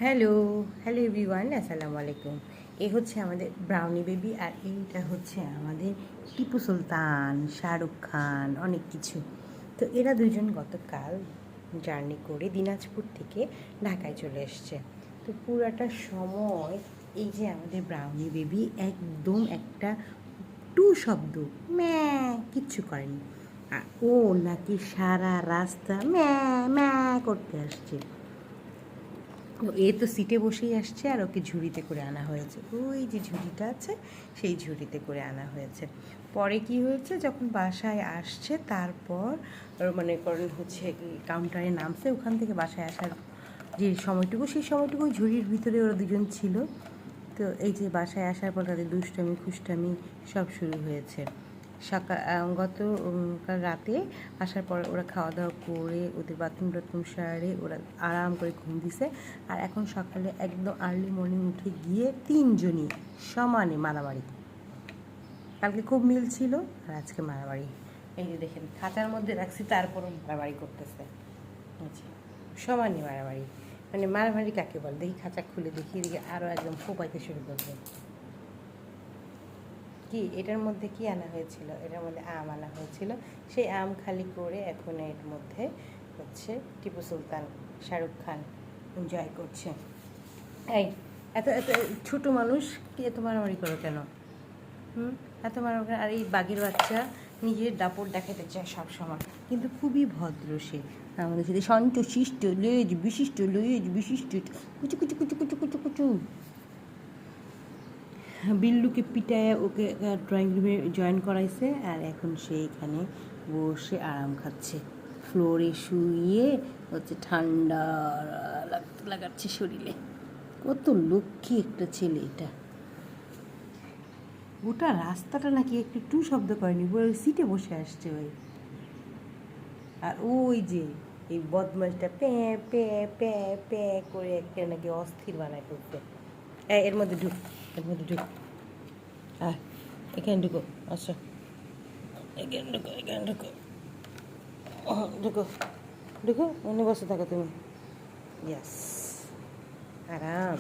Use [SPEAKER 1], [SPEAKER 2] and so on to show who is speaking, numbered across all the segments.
[SPEAKER 1] Hello hello everyone, আসসালামু আলাইকুম। এই হচ্ছে আমাদের ব্রাউনি বেবি, আর এইটা হচ্ছে আমাদের টিপু সুলতান, শাহরুখ খান, অনেক কিছু। তো এরা দুজন গতকাল জার্নি করে দিনাজপুর থেকে ঢাকায় চলে এসছে। তো পুরাটা সময় এই যে আমাদের ব্রাউনি বেবি একদম একটা টু শব্দ ম্যা কিচ্ছু করেনি, আর ও নাকি সারা রাস্তা ম্যা ম্যা করতে আসছে। তো এ তো সিটে বসেই আসছে, আর ওকে ঝুড়িতে করে আনা হয়েছে। ওই যে ঝুড়িটা আছে সেই ঝুড়িতে করে আনা হয়েছে। পরে কি হয়েছে, যখন বাসায় আসছে তারপর মনে করেন হচ্ছে কাউন্টারে নামছে, ওখান থেকে বাসায় আসার যে সময়টুকু সেই সময়টুকু ঝুড়ির ভিতরে ওরা দুজন ছিল। তো এই যে বাসায় আসার পর তাদের দুষ্টামি খুষ্টামি সব শুরু হয়েছে। কাল রাতে আসার পর ওরা খাওয়া দাওয়া করে ওদের বাথরুম টাথরুম সারে ওরা আরাম করে ঘুম দিছে। আর এখন সকালে একদম আর্লি মর্নিং উঠে গিয়ে তিনজনই সমানে মারামারি। কালকে খুব মিল ছিল, আর আজকে মারামারি। এই যে দেখেন খাঁচার মধ্যে রাখছি, তারপরও মারামারি করতেছে। আচ্ছা, সমানই মারামারি। মানে মারামারি কাকে বল দেখি, খাঁচা খুলে দেখি, এদিকে আরও একদম ফোপাইতে শুরু করবে। কি এটার মধ্যে কি আনা হয়েছিল? এটার মধ্যে আম আনা হয়েছিল। সেই আম খালি করে এখন এর মধ্যে হচ্ছে টিপু সুলতান, শাহরুখ খান এনজয় করছে। এই এত এত ছোটো মানুষ কি এত মারামারি করো কেন? এত মারামারি। আর এই বাঘের বাচ্চা নিজের দাপট দেখাতে চায় সবসময়, কিন্তু খুবই ভদ্র সে। আমাদের সাথে শান্তশিষ্ট লেজ বিশিষ্ট, কুচু কুচু কুচু কুচু কুচু কুচু। বিল্লুকে পিটায় ওকে ড্রয়িং রুমে জয়েন করাইছে, আর এখন সে এখানে বসে আরাম খাচ্ছে ফ্লোরে শুয়ে। হচ্ছে ঠান্ডা লাগাচ্ছে শরীরে। কত লক্ষ্মী একটা ছেলে এটা। গোটা রাস্তাটা নাকি একটু টু শব্দ করেনি, পুরো সিটে বসে আসছে ওই। আর ওই যে এই বদমাশটা প্যাঁ প্যাঁ প্যাঁ প্যাঁ করে একটা নাকি অস্থির বানায় ফেলছে। এর মধ্যে ঢুক, এর মধ্যে ঢুক, এখানে ঢুকো। আচ্ছা, এখানে ঢুকো, এখানে ঢুকো, ঢুকো ঢুকো, এনে বসে থাকো তুমি। यस, আরাম।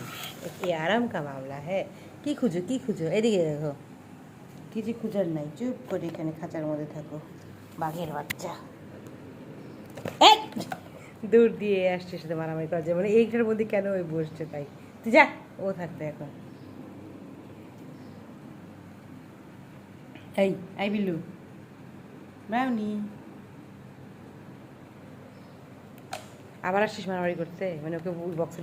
[SPEAKER 1] কি আরাম কা মামলা হ্যাঁ। কি খুঁজো, কি খুঁজো? এদিকে দেখো, কিছু খুঁজার নাই, চুপ করে এখানে খাঁচার মধ্যে থাকো। বাঘের বাচ্চা দূর দিয়ে আসছে, সাথে মারামারি করা যায় মানে এইটার মধ্যে কেন ওই বসছে তাই। তুই যা, ও থাকতে এখন। এই বিল্লু, ব্রাউনি আবার আসছিস মারামারি করতে? মানে ওকে বক্সে